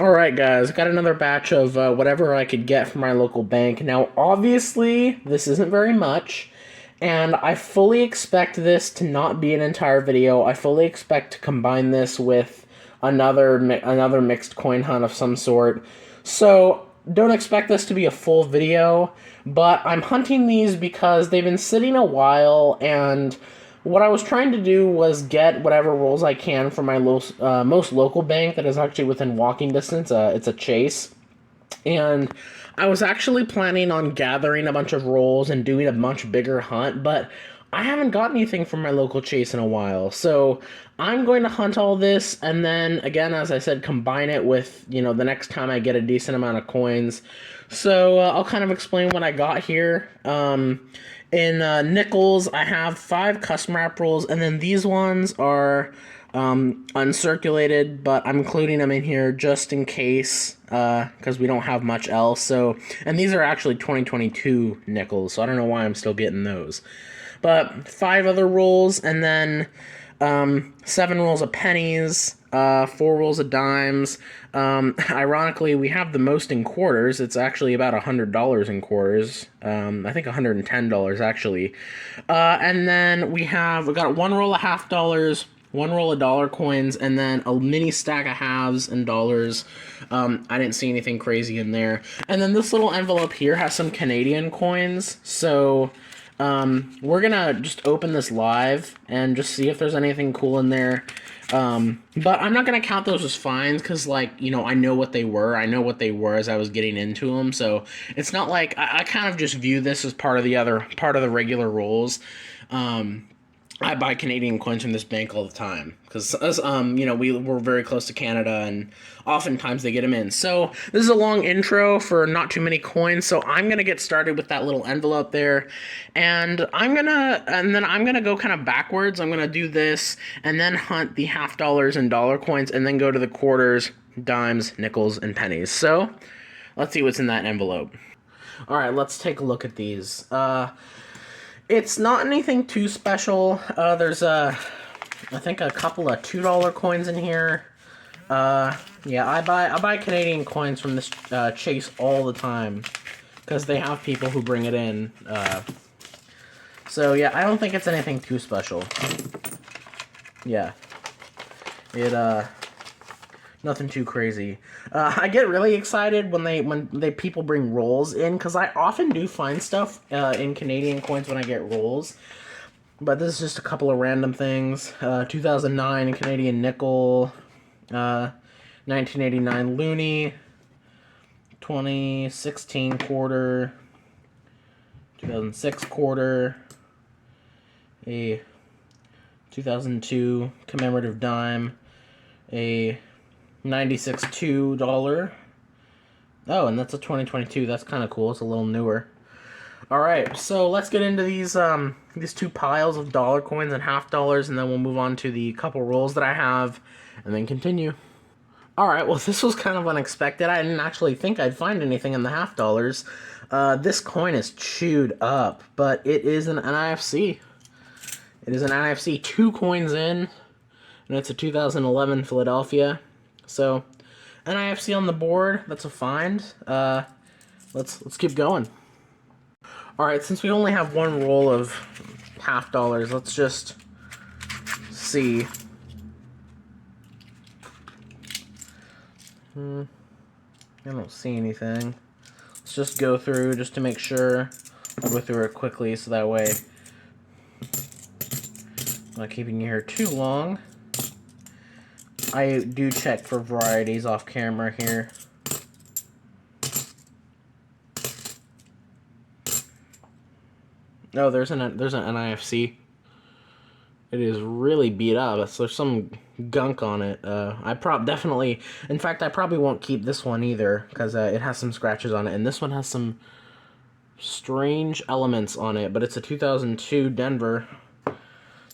Alright guys, got another batch of whatever I could get from my local bank. Now obviously, this isn't very much, and I fully expect this to not be an entire video. I fully expect to combine this with another mixed coin hunt of some sort. So, don't expect this to be a full video, but I'm hunting these because they've been sitting a while, and what I was trying to do was get whatever rolls I can from my most local bank that is actually within walking distance. It's a Chase. And I was actually planning on gathering a bunch of rolls and doing a much bigger hunt, but I haven't got anything from my local Chase in a while. So I'm going to hunt all this, and then, again, as I said, combine it with, the next time I get a decent amount of coins. So I'll kind of explain what I got here. In nickels, I have 5 custom wrap rolls, and then these ones are uncirculated, but I'm including them in here just in case, because we don't have much else. So, and these are actually 2022 nickels, so I don't know why I'm still getting those. But 5 other rolls, and then 7 rolls of pennies, 4 rolls of dimes. Ironically, we have the most in quarters. It's actually about $100 in quarters. I think $110 actually. And then we got 1 roll of half dollars, 1 roll of dollar coins, and then a mini stack of halves and dollars. I didn't see anything crazy in there. And then this little envelope here has some Canadian coins. So we're gonna just open this live and just see if there's anything cool in there. But I'm not gonna count those as fines because, I know what they were. I know what they were as I was getting into them. So it's not like I kind of just view this as part of the regular rolls. I buy Canadian coins from this bank all the time because, we're very close to Canada, and oftentimes they get them in. So this is a long intro for not too many coins. So I'm gonna get started with that little envelope there, and then I'm gonna go kind of backwards. I'm gonna do this and then hunt the half dollars and dollar coins, and then go to the quarters, dimes, nickels, and pennies. So let's see what's in that envelope. All right, let's take a look at these. It's not anything too special. There's I think a couple of $2 coins in here. Yeah, I buy Canadian coins from this Chase all the time because they have people who bring it in. So yeah, I don't think it's anything too special. Yeah, nothing too crazy. I get really excited when people bring rolls in, because I often do find stuff in Canadian coins when I get rolls. But this is just a couple of random things. 2009 Canadian nickel, 1989 loonie, 2016 quarter, 2006 quarter, a 2002 commemorative dime, a 96 $2. Oh, and that's a 2022. That's kind of cool. It's a little newer. All right, so let's get into these 2 piles of dollar coins and half dollars, and then we'll move on to the couple rolls that I have, and then continue. All right, well, this was kind of unexpected. I didn't actually think I'd find anything in the half dollars. This coin is chewed up, but it is an NIFC. It is an NIFC, 2 coins in, and it's a 2011 Philadelphia. So, NIFC on the board. That's a find. Let's keep going. All right, since we only have 1 roll of half dollars, let's just see. I don't see anything. Let's just go through just to make sure. I'll go through it quickly so that way I'm not keeping you here too long. I do check for varieties off camera here. Oh, there's an NIFC. It is really beat up. There's some gunk on it. Definitely, in fact, I probably won't keep this one either because it has some scratches on it, and this one has some strange elements on it. But it's a 2002 Denver.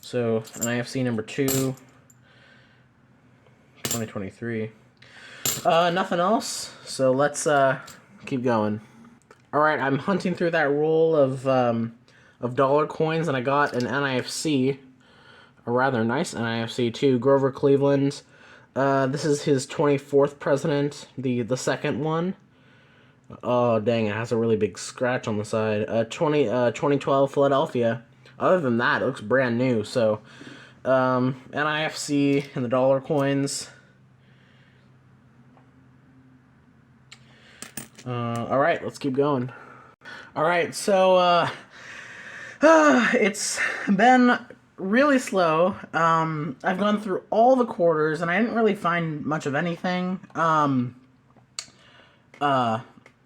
So NIFC number 2. 2023. Nothing else, so let's keep going. Alright, I'm hunting through that roll of dollar coins, and I got an NIFC, a rather nice NIFC too. Grover Cleveland, This is his 24th president, the second one. Oh, dang, it has a really big scratch on the side. 2012 Philadelphia. Other than that, it looks brand new, so... NIFC and the dollar coins. Alright, let's keep going. Alright, so, it's been really slow. I've gone through all the quarters, and I didn't really find much of anything.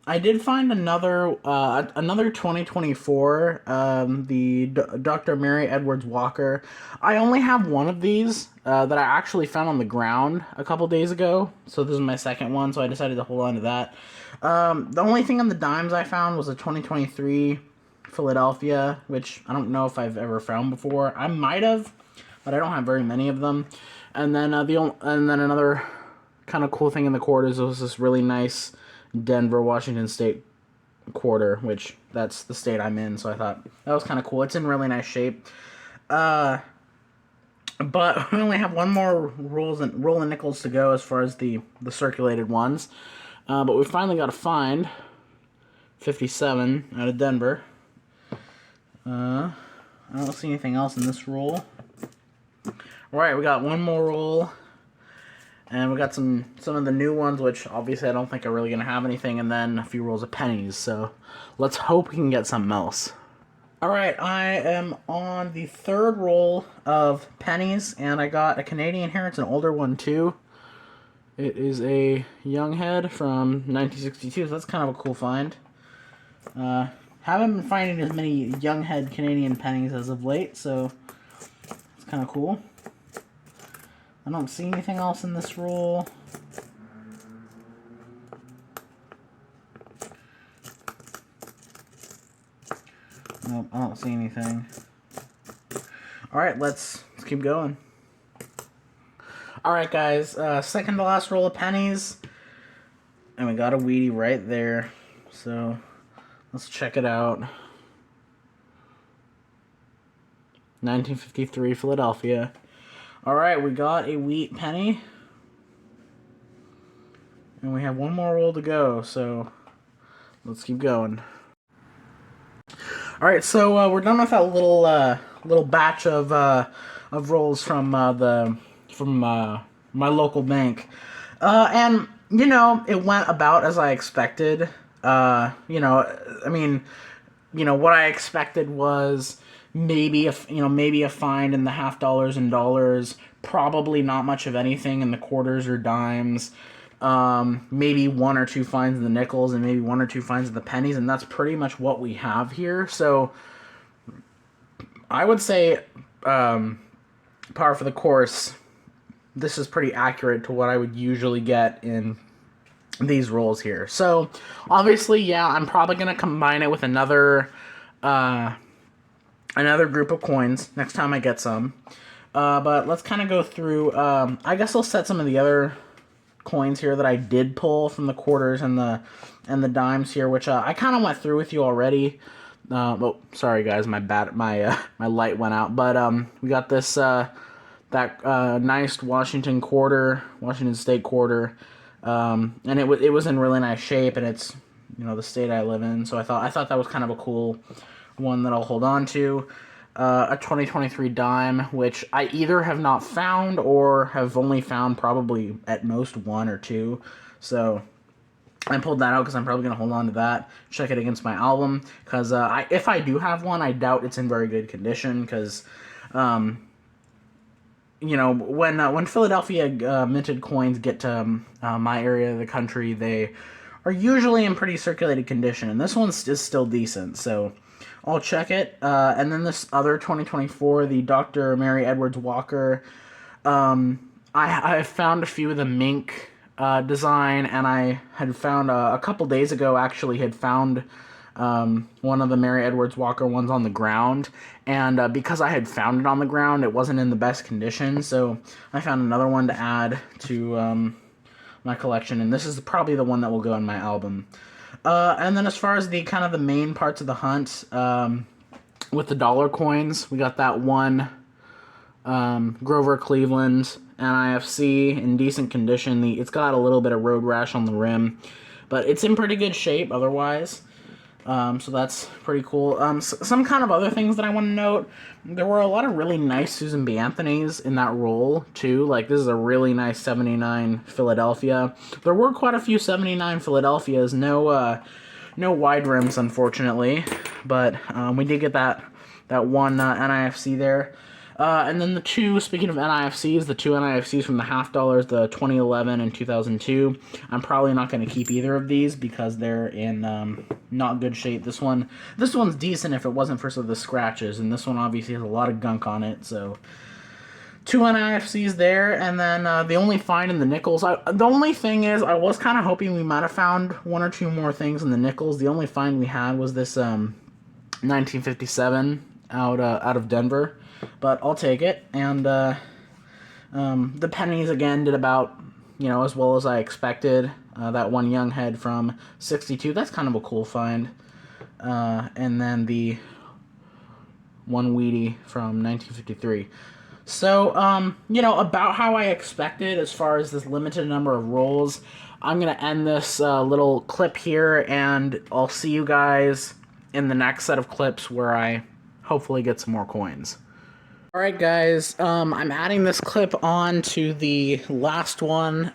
I did find another 2024, the Dr. Mary Edwards Walker. I only have one of these that I actually found on the ground a couple days ago, so this is my second one, so I decided to hold on to that. The only thing on the dimes I found was a 2023 Philadelphia, which I don't know if I've ever found before. I might have, but I don't have very many of them. And then another kind of cool thing in the quarters was this really nice Denver, Washington State quarter, which that's the state I'm in, so I thought that was kind of cool. It's in really nice shape. But we only have one more roll of nickels to go as far as the circulated ones. But we finally got a find. 57 out of Denver. I don't see anything else in this roll. Alright, we got one more roll. And we got some of the new ones, which obviously I don't think are really going to have anything, and then a few rolls of pennies. So let's hope we can get something else. Alright, I am on the third roll of pennies, and I got a Canadian here. It's an older one, too. It is a young head from 1962, so that's kind of a cool find. Haven't been finding as many young head Canadian pennies as of late, so it's kind of cool. I don't see anything else in this roll. Nope, I don't see anything. Alright, let's keep going. Alright, guys, second to last roll of pennies. And we got a Wheatie right there. So, let's check it out. 1953 Philadelphia. Alright, we got a wheat penny. And we have one more roll to go, so let's keep going. Alright, so we're done with that little batch of rolls from my local bank. And, you know, it went about as I expected. What I expected was maybe a find in the half dollars and dollars, probably not much of anything in the quarters or dimes, maybe one or two finds in the nickels, and maybe one or two finds in the pennies, and that's pretty much what we have here. So I would say par for the course. This is pretty accurate to what I would usually get in these rolls here. So obviously, yeah, I'm probably going to combine it with another group of coins next time I get some. But let's kind of go through. I guess I'll set some of the other coins here that I did pull from the quarters and the dimes here, which I kind of went through with you already. Oh, sorry guys, my light went out. But we got this that nice Washington State quarter, and it was in really nice shape, and it's the state I live in. So I thought that was kind of a cool one that I'll hold on to. A 2023 dime, which I either have not found or have only found probably at most one or two. So I pulled that out because I'm probably going to hold on to that, check it against my album, because if I do have one, I doubt it's in very good condition, because when Philadelphia minted coins get to my area of the country, they are usually in pretty circulated condition, and this one is still decent, so I'll check it. And then this other 2024, the Dr. Mary Edwards Walker, I found a few of the mink design, and I had found a couple days ago, actually, had found one of the Mary Edwards Walker ones on the ground, and because I had found it on the ground, it wasn't in the best condition, so I found another one to add to my collection, and this is probably the one that will go in my album. And then as far as the kind of the main parts of the hunt, with the dollar coins, we got that one Grover Cleveland, NIFC in decent condition. It's got a little bit of road rash on the rim, but it's in pretty good shape otherwise. So that's pretty cool. Some kind of other things that I want to note. There were a lot of really nice Susan B. Anthony's in that roll, too. Like, this is a really nice 79 Philadelphia. There were quite a few 79 Philadelphias. No wide rims, unfortunately. But we did get that one NIFC there. And then speaking of NIFCs, the two NIFCs from the half dollars, the 2011 and 2002. I'm probably not going to keep either of these because they're in not good shape. This one's decent if it wasn't for some of the scratches, and this one obviously has a lot of gunk on it. So two NIFCs there, and then the only find in the nickels. The only thing is, I was kind of hoping we might have found one or two more things in the nickels. The only find we had was this 1957 out of Denver. But I'll take it, and the pennies again did about, as well as I expected. That one young head from 62, that's kind of a cool find. And then the one Wheatie from 1953. So, about how I expected as far as this limited number of rolls. I'm going to end this little clip here, and I'll see you guys in the next set of clips where I hopefully get some more coins. Alright guys, I'm adding this clip on to the last one.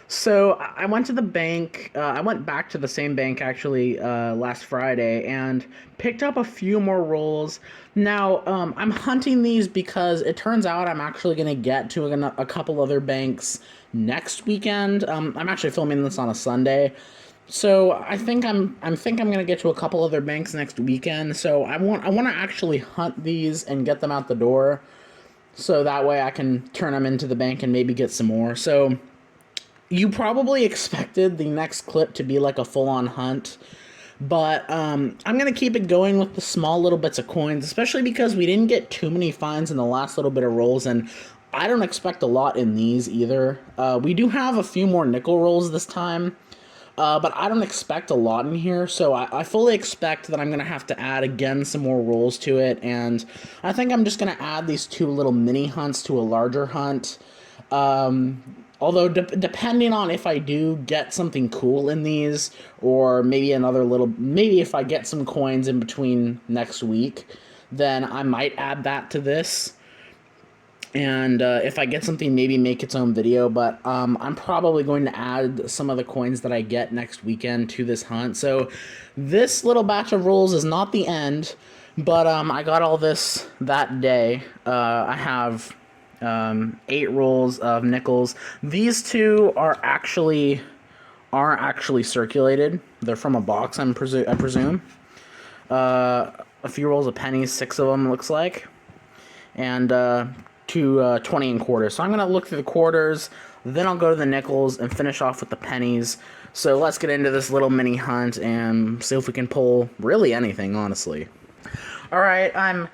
So I went to the bank, I went back to the same bank actually last Friday and picked up a few more rolls. Now, I'm hunting these because it turns out I'm actually going to get to a couple other banks next weekend. I'm actually filming this on a Sunday. So I think I'm gonna get to a couple other banks next weekend. So I want to actually hunt these and get them out the door, so that way I can turn them into the bank and maybe get some more. So you probably expected the next clip to be like a full-on hunt, but I'm gonna keep it going with the small little bits of coins, especially because we didn't get too many finds in the last little bit of rolls, and I don't expect a lot in these either. We do have a few more nickel rolls this time. But I don't expect a lot in here, so I fully expect that I'm going to have to add, again, some more rolls to it, and I think I'm just going to add these two little mini hunts to a larger hunt. Although, depending on if I do get something cool in these, or maybe maybe if I get some coins in between next week, then I might add that to this. And if I get something, maybe make its own video, but I'm probably going to add some of the coins that I get next weekend to this hunt. So this little batch of rolls is not the end, but I got all this that day. I have 8 rolls of nickels. These two aren't actually circulated. They're from a box, I presume. A few rolls of pennies, 6 of them looks like, and to 20 and quarters. So I'm going to look through the quarters, then I'll go to the nickels and finish off with the pennies. So let's get into this little mini hunt and see if we can pull really anything, honestly. Alright, I'm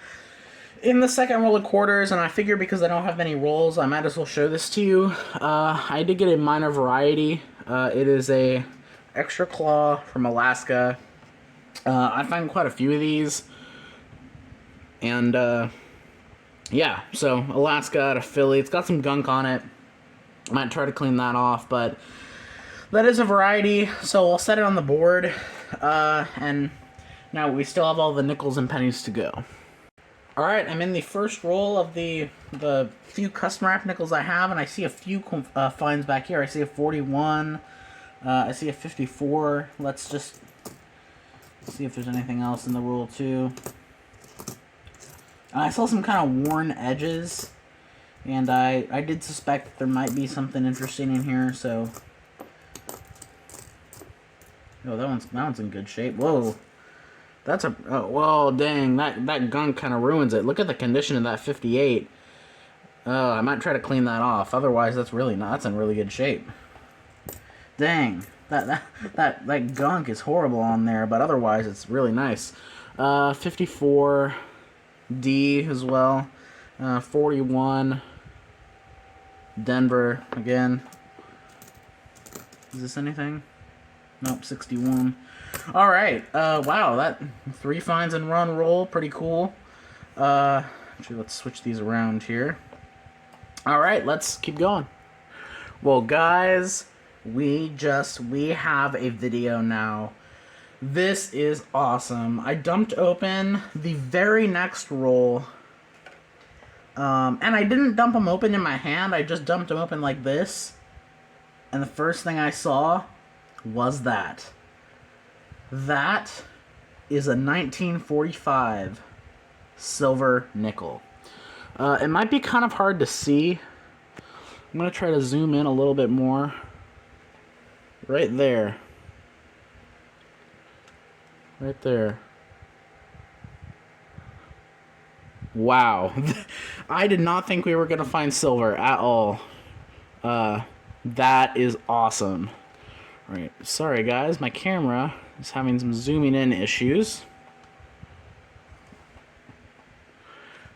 in the second roll of quarters, and I figure because I don't have many rolls, I might as well show this to you. I did get a minor variety. It is a extra claw from Alaska. I find quite a few of these. And, yeah, so Alaska out of Philly. It's got some gunk on it. I might try to clean that off, but that is a variety, so I'll set it on the board. And now we still have all the nickels and pennies to go. Alright, I'm in the first roll of the few custom wrap nickels I have, and I see a few finds back here. I see a 41, I see a 54. Let's just see if there's anything else in the roll, too. I saw some kind of worn edges, and I did suspect that there might be something interesting in here, so... Oh, that one's in good shape. Whoa. That's a... Oh, whoa, dang. That gunk kind of ruins it. Look at the condition of that 58. Oh, I might try to clean that off. Otherwise, that's in really good shape. Dang. That gunk is horrible on there, but otherwise, it's really nice. 54... D as well. 41. Denver again. Is this anything? Nope, 61. Alright, wow, that 3 finds in one roll, pretty cool. Actually, let's switch these around here. All right, let's keep going. Well, guys, we have a video now. This is awesome. I dumped open the very next roll. And I didn't dump them open in my hand. I just dumped them open like this. And the first thing I saw was that. That is a 1945 silver nickel. It might be kind of hard to see. I'm going to try to zoom in a little bit more. Right there. Right there. Wow. I did not think we were going to find silver at all. That is awesome. All right. Sorry, guys. My camera is having some zooming in issues.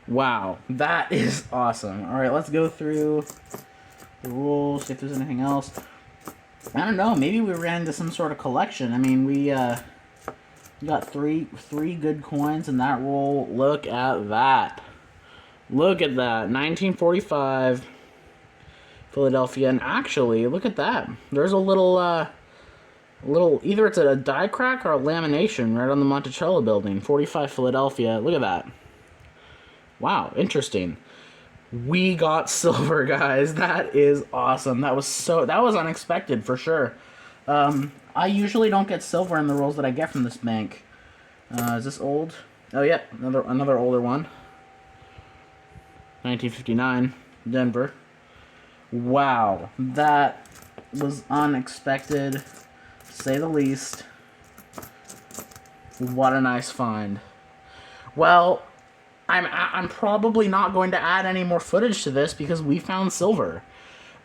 Wow. That is awesome. All right. Let's go through the rules, see if there's anything else. I don't know. Maybe we ran into some sort of collection. I mean, we got three good coins in that roll. Look at that. Look at that. 1945 Philadelphia. And actually, look at that. There's a little either it's a die crack or a lamination right on the Monticello building. 45 Philadelphia. Look at that. Wow, interesting. We got silver, guys. That is awesome. That was unexpected for sure. I usually don't get silver in the rolls that I get from this bank. Is this old? Oh yeah, another older one. 1959, Denver. Wow, that was unexpected, to say the least. What a nice find. Well, I'm probably not going to add any more footage to this because we found silver.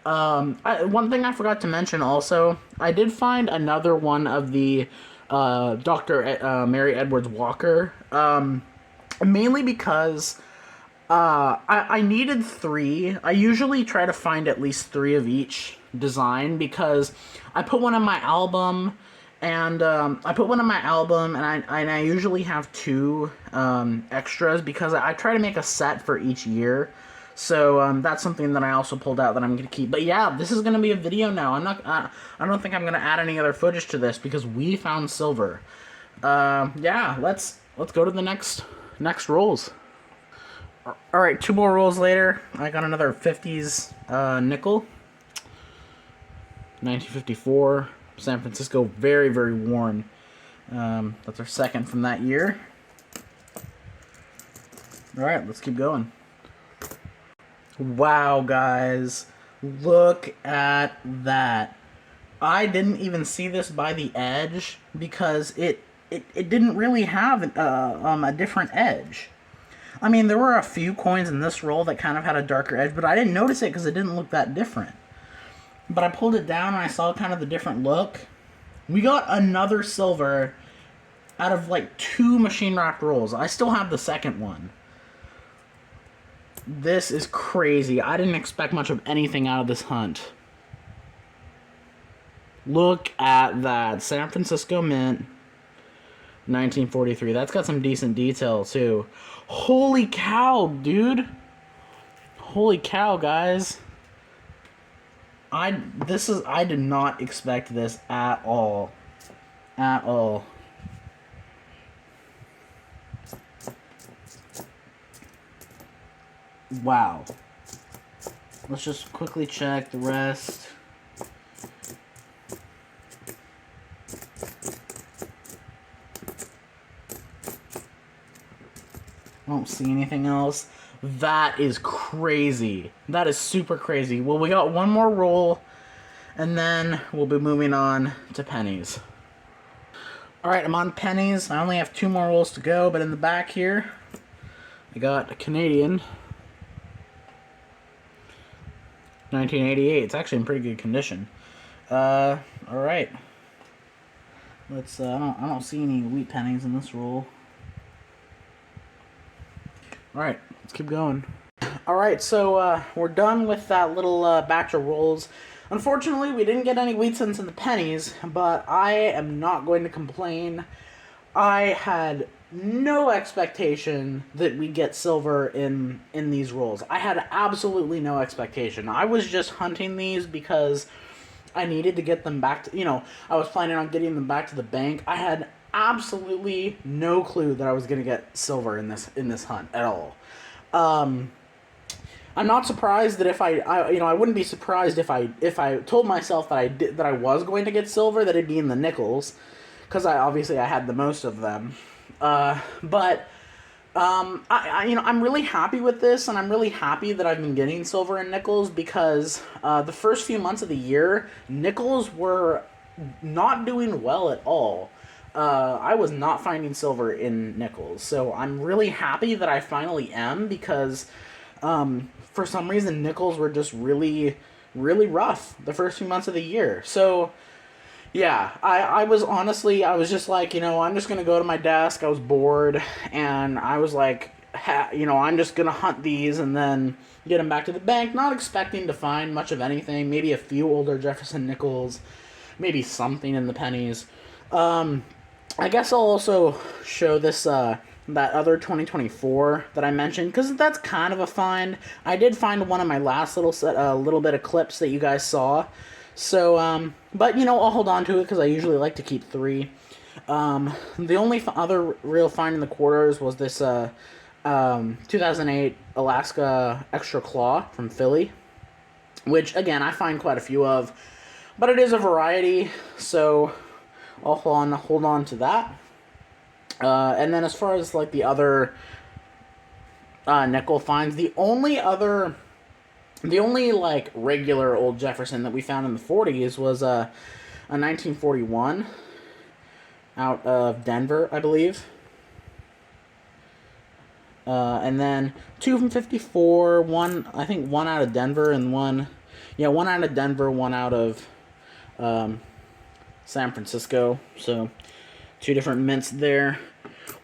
One thing I forgot to mention also, I did find another one of the Dr. Mary Edwards Walker, mainly because I needed 3. I usually try to find at least 3 of each design because I put one in my album, and I usually have 2 extras because I try to make a set for each year. So that's something that I also pulled out that I'm gonna keep. But yeah, this is gonna be a video now. I don't think I'm gonna add any other footage to this because we found silver. Yeah, let's go to the next rolls. All right, 2 more rolls later, I got another 50s nickel. 1954, San Francisco, very, very worn. That's our second from that year. All right, let's keep going. Wow, guys, look at that. I didn't even see this by the edge because it didn't really have a different edge. I mean, there were a few coins in this roll that kind of had a darker edge, but I didn't notice it because it didn't look that different. But I pulled it down and I saw kind of the different look. We got another silver out of like 2 machine wrapped rolls. I still have the second one. This is crazy. I didn't expect much of anything out of this hunt. Look at that. San Francisco Mint. 1943. That's got some decent detail, too. Holy cow, dude. Holy cow, guys. I did not expect this at all. At all. Wow. Let's just quickly check the rest. I don't see anything else. That is crazy. That is super crazy. Well, we got one more roll, and then we'll be moving on to pennies. Alright, I'm on pennies. I only have 2 more rolls to go, but in the back here, I got a Canadian. 1988. It's actually in pretty good condition. Alright. Let's, I don't see any wheat pennies in this roll. Alright, let's keep going. Alright, so we're done with that little batch of rolls. Unfortunately, we didn't get any wheat cents in the pennies, but I am not going to complain. I had no expectation that we'd get silver in these rolls. I had absolutely no expectation. I was just hunting these because I needed to get them back to, I was planning on getting them back to the bank. I had absolutely no clue that I was going to get silver in this hunt at all. I'm not surprised that if I wouldn't be surprised if I told myself that I was going to get silver, that it'd be in the nickels, because I had the most of them. But I'm really happy with this, and I'm really happy that I've been getting silver and nickels, because the first few months of the year, nickels were not doing well at all. I was not finding silver in nickels, so I'm really happy that I finally am, because for some reason nickels were just really, really rough the first few months of the year. So yeah, I was just like, I'm just going to go to my desk. I was bored, and I was like, I'm just going to hunt these and then get them back to the bank, not expecting to find much of anything, maybe a few older Jefferson nickels, maybe something in the pennies. I guess I'll also show this, that other 2024 that I mentioned, because that's kind of a find. I did find one of my last little bit of clips that you guys saw. So, but, I'll hold on to it, because I usually like to keep 3. The only other real find in the quarters was this 2008 Alaska Extra Claw from Philly, which, again, I find quite a few of, but it is a variety, so I'll hold on to that. And then as far as, like, the other nickel finds, the only like regular old Jefferson that we found in the 40s was a 1941 out of Denver, I believe. And then 2 from 54, one out of Denver, and one out of Denver, one out of San Francisco. So 2 different mints there.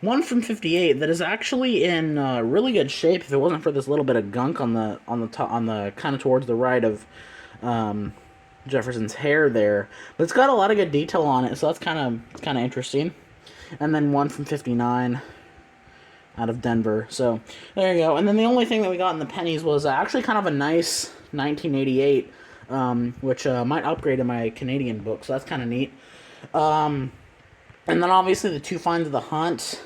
1 from 58 that is actually in really good shape. If it wasn't for this little bit of gunk on the top, on the kind of towards the right of Jefferson's hair there, but it's got a lot of good detail on it, so that's kind of interesting. And then 1 from 59 out of Denver. So there you go. And then the only thing that we got in the pennies was actually kind of a nice 1988, which might upgrade in my Canadian book. So that's kind of neat. And then obviously the 2 finds of the hunt.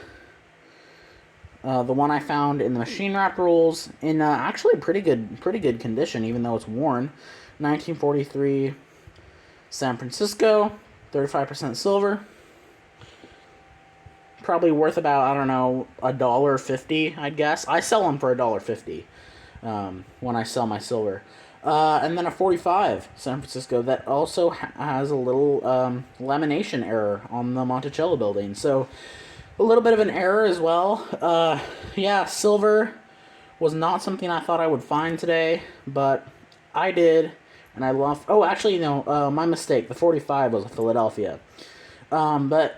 The one I found in the machine wrap rolls in actually pretty good condition, even though it's worn. 1943 San Francisco, 35% silver. Probably worth about, I don't know, $1.50, I'd guess. I sell them for $1.50 when I sell my silver. And then a 45 San Francisco that also has a little lamination error on the Monticello building. So a little bit of an error as well. Yeah, silver was not something I thought I would find today, but I did, and I love... Oh, actually, no, my mistake. The 45 was a Philadelphia. But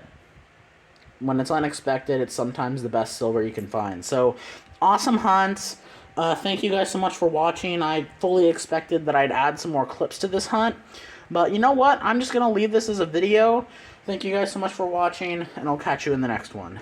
when it's unexpected, it's sometimes the best silver you can find. So, awesome hunts. Thank you guys so much for watching. I fully expected that I'd add some more clips to this hunt, but you know what? I'm just going to leave this as a video. Thank you guys so much for watching, and I'll catch you in the next one.